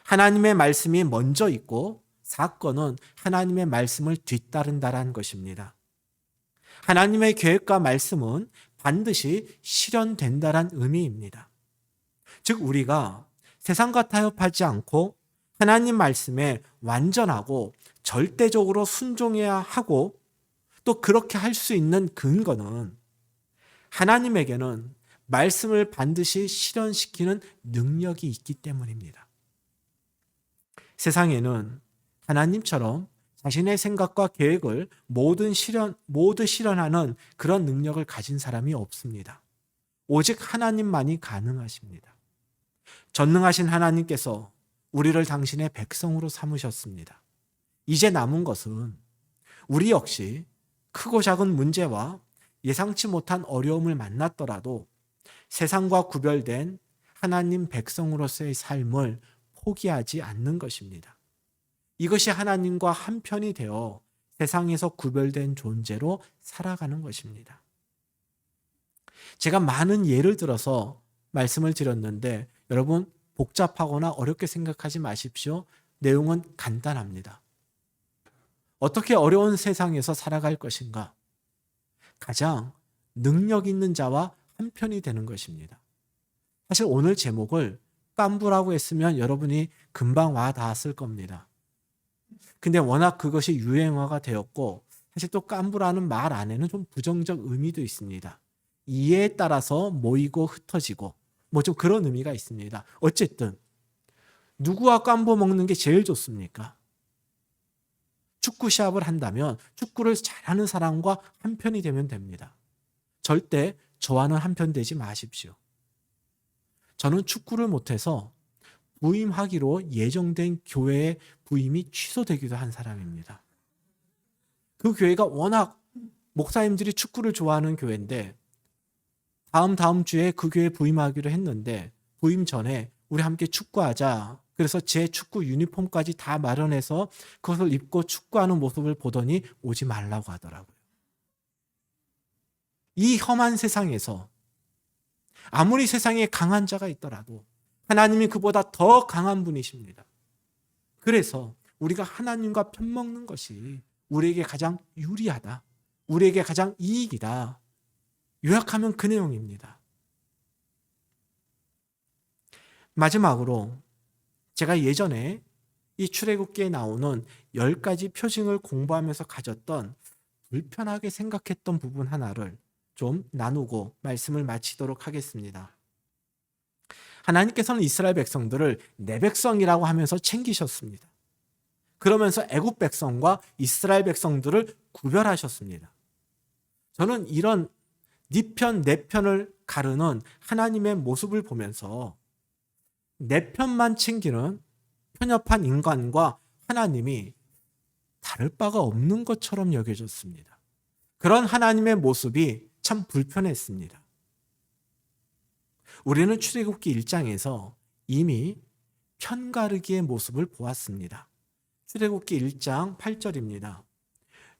하나님의 말씀이 먼저 있고 사건은 하나님의 말씀을 뒤따른다라는 것입니다. 하나님의 계획과 말씀은 반드시 실현된다라는 의미입니다. 즉 우리가 세상과 타협하지 않고 하나님 말씀에 완전하고 절대적으로 순종해야 하고 또 그렇게 할 수 있는 근거는 하나님에게는 말씀을 반드시 실현시키는 능력이 있기 때문입니다. 세상에는 하나님처럼 자신의 생각과 계획을 모두 실현하는 그런 능력을 가진 사람이 없습니다. 오직 하나님만이 가능하십니다. 전능하신 하나님께서 우리를 당신의 백성으로 삼으셨습니다. 이제 남은 것은 우리 역시 크고 작은 문제와 예상치 못한 어려움을 만났더라도 세상과 구별된 하나님 백성으로서의 삶을 포기하지 않는 것입니다. 이것이 하나님과 한편이 되어 세상에서 구별된 존재로 살아가는 것입니다. 제가 많은 예를 들어서 말씀을 드렸는데 여러분 복잡하거나 어렵게 생각하지 마십시오. 내용은 간단합니다. 어떻게 어려운 세상에서 살아갈 것인가? 가장 능력 있는 자와 한편이 되는 것입니다. 사실 오늘 제목을 깐부라고 했으면 여러분이 금방 와 닿았을 겁니다. 근데 워낙 그것이 유행어가 되었고 사실 또 깐부라는 말 안에는 좀 부정적 의미도 있습니다. 이해에 따라서 모이고 흩어지고 뭐 좀 그런 의미가 있습니다. 어쨌든 누구와 깜보 먹는 게 제일 좋습니까? 축구 시합을 한다면 축구를 잘하는 사람과 한편이 되면 됩니다. 절대 저와는 한편 되지 마십시오. 저는 축구를 못해서 부임하기로 예정된 교회의 부임이 취소되기도 한 사람입니다. 그 교회가 워낙 목사님들이 축구를 좋아하는 교회인데 다음 주에 그 교회에 부임하기로 했는데 부임 전에 우리 함께 축구하자. 그래서 제 축구 유니폼까지 다 마련해서 그것을 입고 축구하는 모습을 보더니 오지 말라고 하더라고요. 이 험한 세상에서 아무리 세상에 강한 자가 있더라도 하나님이 그보다 더 강한 분이십니다. 그래서 우리가 하나님과 편먹는 것이 우리에게 가장 유리하다. 우리에게 가장 이익이다. 요약하면 그 내용입니다. 마지막으로 제가 예전에 이 출애굽기에 나오는 10가지 표징을 공부하면서 가졌던 불편하게 생각했던 부분 하나를 좀 나누고 말씀을 마치도록 하겠습니다. 하나님께서는 이스라엘 백성들을 내 백성이라고 하면서 챙기셨습니다. 그러면서 애굽 백성과 이스라엘 백성들을 구별하셨습니다. 저는 이런 네 편, 내 편을 가르는 하나님의 모습을 보면서 내 편만 챙기는 편협한 인간과 하나님이 다를 바가 없는 것처럼 여겨졌습니다. 그런 하나님의 모습이 참 불편했습니다. 우리는 출애굽기 1장에서 이미 편가르기의 모습을 보았습니다. 출애굽기 1장 8절입니다.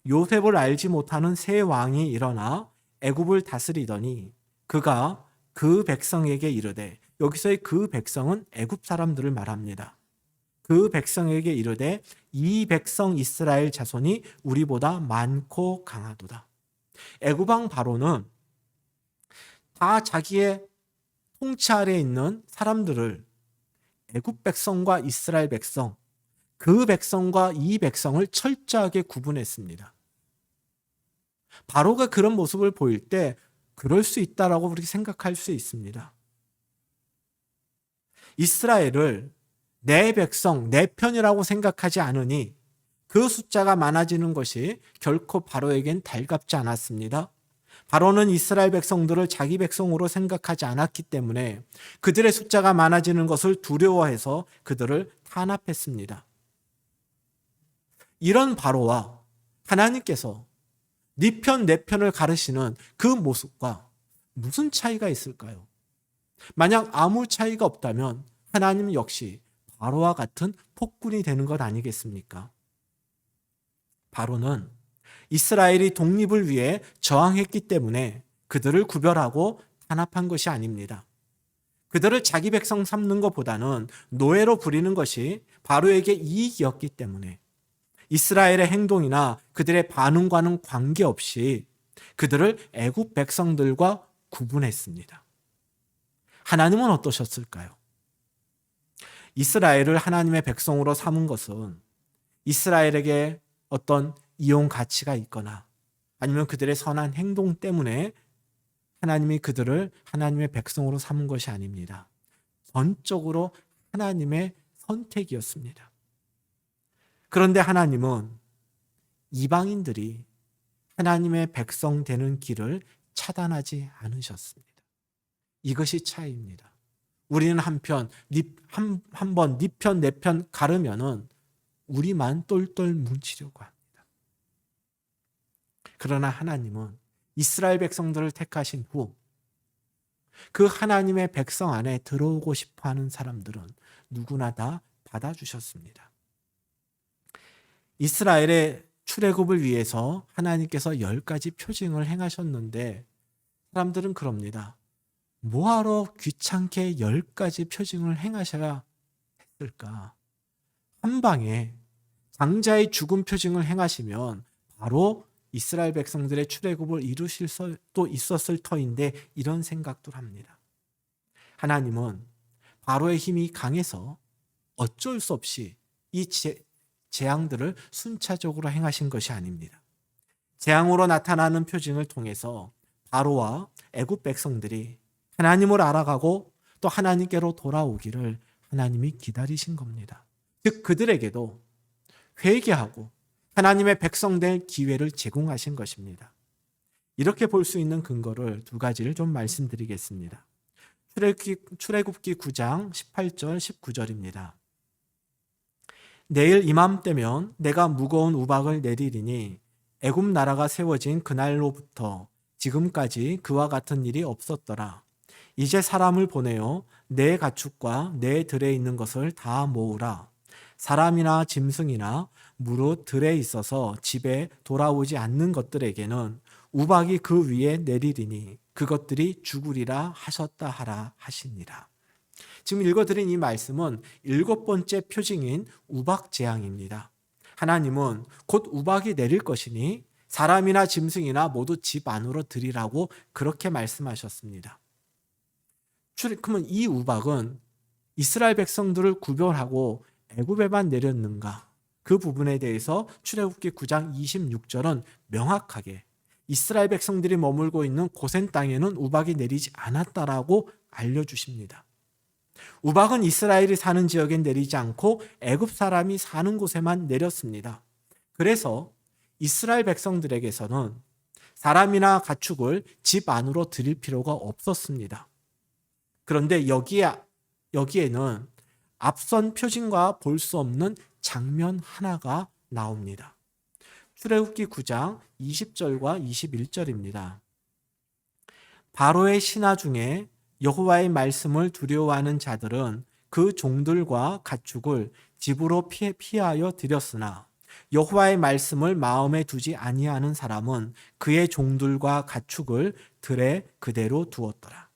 요셉을 알지 못하는 새 왕이 일어나 애굽을 다스리더니 그가 그 백성에게 이르되, 여기서의 그 백성은 애굽 사람들을 말합니다. 그 백성에게 이르되 이 백성 이스라엘 자손이 우리보다 많고 강하도다. 애굽 왕 바로는 다 자기의 통치 아래에 있는 사람들을 애굽 백성과 이스라엘 백성, 그 백성과 이 백성을 철저하게 구분했습니다. 바로가 그런 모습을 보일 때 그럴 수 있다라고 우리 생각할 수 있습니다. 이스라엘을 내 백성, 내 편이라고 생각하지 않으니 그 숫자가 많아지는 것이 결코 바로에겐 달갑지 않았습니다. 바로는 이스라엘 백성들을 자기 백성으로 생각하지 않았기 때문에 그들의 숫자가 많아지는 것을 두려워해서 그들을 탄압했습니다. 이런 바로와 하나님께서 네 편, 내 편을 가르시는 그 모습과 무슨 차이가 있을까요? 만약 아무 차이가 없다면 하나님 역시 바로와 같은 폭군이 되는 것 아니겠습니까? 바로는 이스라엘이 독립을 위해 저항했기 때문에 그들을 구별하고 탄압한 것이 아닙니다. 그들을 자기 백성 삼는 것보다는 노예로 부리는 것이 바로에게 이익이었기 때문에 이스라엘의 행동이나 그들의 반응과는 관계없이 그들을 애굽 백성들과 구분했습니다. 하나님은 어떠셨을까요? 이스라엘을 하나님의 백성으로 삼은 것은 이스라엘에게 어떤 이용 가치가 있거나 아니면 그들의 선한 행동 때문에 하나님이 그들을 하나님의 백성으로 삼은 것이 아닙니다. 전적으로 하나님의 선택이었습니다. 그런데 하나님은 이방인들이 하나님의 백성 되는 길을 차단하지 않으셨습니다. 이것이 차이입니다. 우리는 한번 네 편, 내 편 가르면은 우리만 똘똘 뭉치려고 합니다. 그러나 하나님은 이스라엘 백성들을 택하신 후 그 하나님의 백성 안에 들어오고 싶어 하는 사람들은 누구나 다 받아주셨습니다. 이스라엘의 출애굽을 위해서 하나님께서 10가지 표징을 행하셨는데 사람들은 그럽니다. 뭐하러 귀찮게 10가지 표징을 행하셔야 했을까? 한 방에 장자의 죽음 표징을 행하시면 바로 이스라엘 백성들의 출애굽을 이루실 수도 있었을 터인데 이런 생각도 합니다. 하나님은 바로의 힘이 강해서 어쩔 수 없이 이 재앙들을 순차적으로 행하신 것이 아닙니다. 재앙으로 나타나는 표징을 통해서 바로와 애굽 백성들이 하나님을 알아가고 또 하나님께로 돌아오기를 하나님이 기다리신 겁니다. 즉 그들에게도 회개하고 하나님의 백성 될 기회를 제공하신 것입니다. 이렇게 볼 수 있는 근거를 두 가지를 좀 말씀드리겠습니다. 출애굽기 9장 18절 19절입니다. 내일 이맘때면 내가 무거운 우박을 내리리니 애굽 나라가 세워진 그날로부터 지금까지 그와 같은 일이 없었더라. 이제 사람을 보내어 내 가축과 내 들에 있는 것을 다 모으라. 사람이나 짐승이나 무릇 들에 있어서 집에 돌아오지 않는 것들에게는 우박이 그 위에 내리리니 그것들이 죽으리라 하셨다 하라 하시니라. 지금 읽어드린 이 말씀은 7번째 표징인 우박 재앙입니다. 하나님은 곧 우박이 내릴 것이니 사람이나 짐승이나 모두 집 안으로 들이라고 그렇게 말씀하셨습니다. 그러면 이 우박은 이스라엘 백성들을 구별하고 애굽에만 내렸는가? 그 부분에 대해서 출애굽기 9장 26절은 명확하게 이스라엘 백성들이 머물고 있는 고센 땅에는 우박이 내리지 않았다라고 알려주십니다. 우박은 이스라엘이 사는 지역에 내리지 않고 애굽 사람이 사는 곳에만 내렸습니다. 그래서 이스라엘 백성들에게서는 사람이나 가축을 집 안으로 들일 필요가 없었습니다. 그런데 여기에는 앞선 표징과 볼 수 없는 장면 하나가 나옵니다. 출애굽기 9장 20절과 21절입니다. 바로의 신하 중에 여호와의 말씀을 두려워하는 자들은 그 종들과 가축을 집으로 피하여 들였으나 여호와의 말씀을 마음에 두지 아니하는 사람은 그의 종들과 가축을 들에 그대로 두었더라.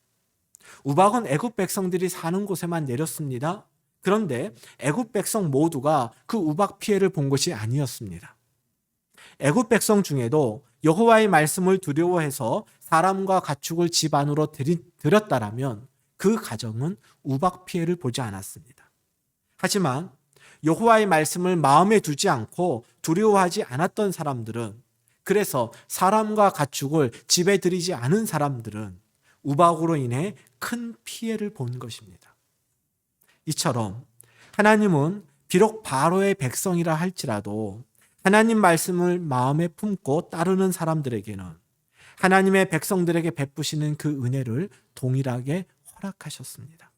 우박은 애굽 백성들이 사는 곳에만 내렸습니다. 그런데 애굽 백성 모두가 그 우박 피해를 본 것이 아니었습니다. 애굽 백성 중에도 여호와의 말씀을 두려워해서 사람과 가축을 집 안으로 들였다라면 그 가정은 우박 피해를 보지 않았습니다. 하지만 여호와의 말씀을 마음에 두지 않고 두려워하지 않았던 사람들은, 그래서 사람과 가축을 집에 들이지 않은 사람들은 우박으로 인해 큰 피해를 본 것입니다. 이처럼 하나님은 비록 바로의 백성이라 할지라도 하나님 말씀을 마음에 품고 따르는 사람들에게는 하나님의 백성들에게 베푸시는 그 은혜를 동일하게 허락하셨습니다.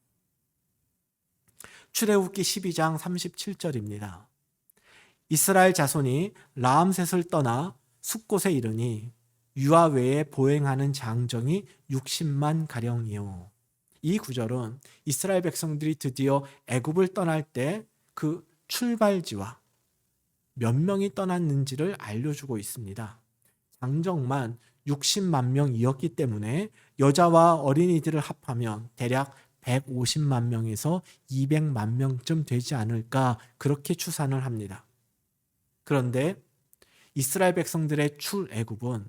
출애굽기 12장 37절입니다. 이스라엘 자손이 라암셋을 떠나 숫곳에 이르니 유아 외에 보행하는 장정이 60만 가량이요. 이 구절은 이스라엘 백성들이 드디어 애굽을 떠날 때 그 출발지와 몇 명이 떠났는지를 알려주고 있습니다. 장정만 60만 명이었기 때문에 여자와 어린이들을 합하면 대략 150만 명에서 200만 명쯤 되지 않을까, 그렇게 추산을 합니다. 그런데 이스라엘 백성들의 출애굽은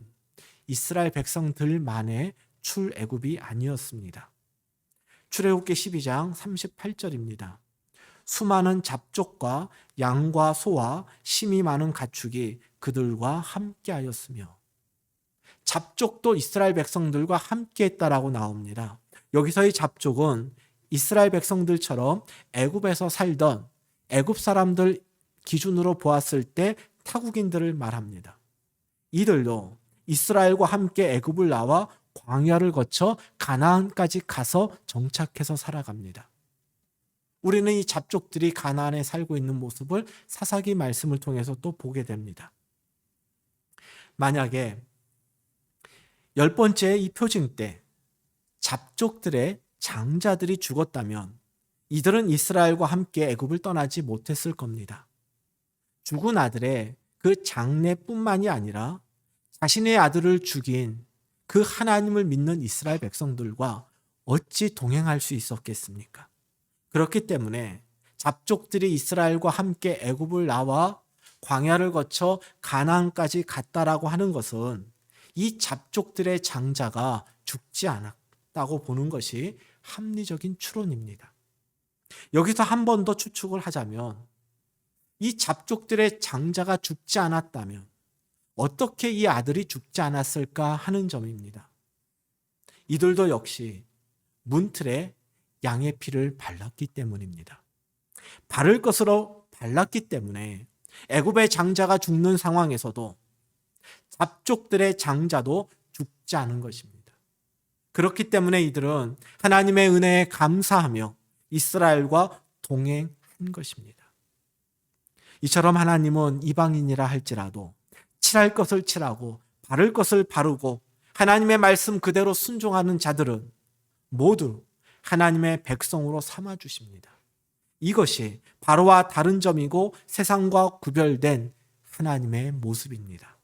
이스라엘 백성들만의 출애굽이 아니었습니다. 출애굽기 12장 38절입니다. 수많은 잡족과 양과 소와 심이 많은 가축이 그들과 함께하였으며, 잡족도 이스라엘 백성들과 함께했다라고 나옵니다. 여기서의 잡족은 이스라엘 백성들처럼 애굽에서 살던 애굽 사람들 기준으로 보았을 때 타국인들을 말합니다. 이들도 이스라엘과 함께 애굽을 나와 광야를 거쳐 가나안까지 가서 정착해서 살아갑니다. 우리는 이 잡족들이 가나안에 살고 있는 모습을 사사기 말씀을 통해서 또 보게 됩니다. 만약에 10번째 이 표징 때 잡족들의 장자들이 죽었다면 이들은 이스라엘과 함께 애굽을 떠나지 못했을 겁니다. 죽은 아들의 그 장례뿐만이 아니라 자신의 아들을 죽인 그 하나님을 믿는 이스라엘 백성들과 어찌 동행할 수 있었겠습니까? 그렇기 때문에 잡족들이 이스라엘과 함께 애굽을 나와 광야를 거쳐 가나안까지 갔다라고 하는 것은 이 잡족들의 장자가 죽지 않았다고 보는 것이 합리적인 추론입니다. 여기서 한 번 더 추측을 하자면 이 잡족들의 장자가 죽지 않았다면 어떻게 이 아들이 죽지 않았을까 하는 점입니다. 이들도 역시 문틀에 양의 피를 발랐기 때문입니다. 바를 것으로 발랐기 때문에 애굽의 장자가 죽는 상황에서도 잡족들의 장자도 죽지 않은 것입니다. 그렇기 때문에 이들은 하나님의 은혜에 감사하며 이스라엘과 동행한 것입니다. 이처럼 하나님은 이방인이라 할지라도 칠할 것을 칠하고 바를 것을 바르고 하나님의 말씀 그대로 순종하는 자들은 모두 하나님의 백성으로 삼아 주십니다. 이것이 바로와 다른 점이고 세상과 구별된 하나님의 모습입니다.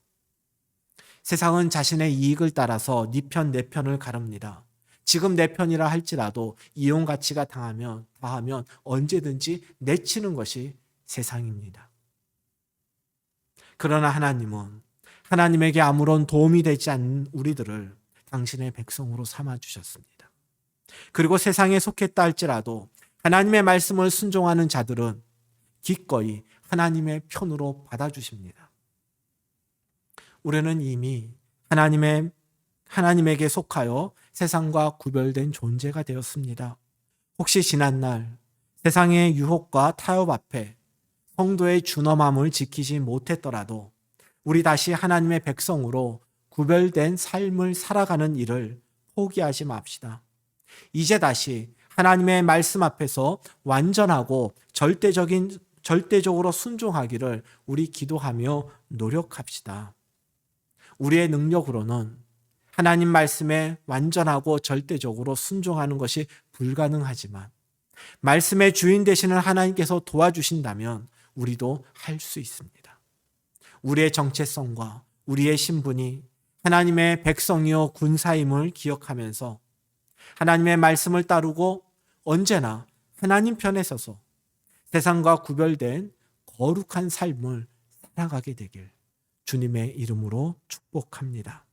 세상은 자신의 이익을 따라서 네 편, 내 편을 가릅니다. 지금 내 편이라 할지라도 이용 가치가 다하면 언제든지 내치는 것이 세상입니다. 그러나 하나님은 하나님에게 아무런 도움이 되지 않는 우리들을 당신의 백성으로 삼아 주셨습니다. 그리고 세상에 속했다 할지라도 하나님의 말씀을 순종하는 자들은 기꺼이 하나님의 편으로 받아주십니다. 우리는 이미 하나님에게 속하여 세상과 구별된 존재가 되었습니다. 혹시 지난날 세상의 유혹과 타협 앞에 성도의 준엄함을 지키지 못했더라도 우리 다시 하나님의 백성으로 구별된 삶을 살아가는 일을 포기하지 맙시다. 이제 다시 하나님의 말씀 앞에서 완전하고 절대적으로 순종하기를 우리 기도하며 노력합시다. 우리의 능력으로는 하나님 말씀에 완전하고 절대적으로 순종하는 것이 불가능하지만 말씀의 주인 되시는 하나님께서 도와주신다면 우리도 할 수 있습니다. 우리의 정체성과 우리의 신분이 하나님의 백성이요 군사임을 기억하면서 하나님의 말씀을 따르고 언제나 하나님 편에 서서 세상과 구별된 거룩한 삶을 살아가게 되길 주님의 이름으로 축복합니다.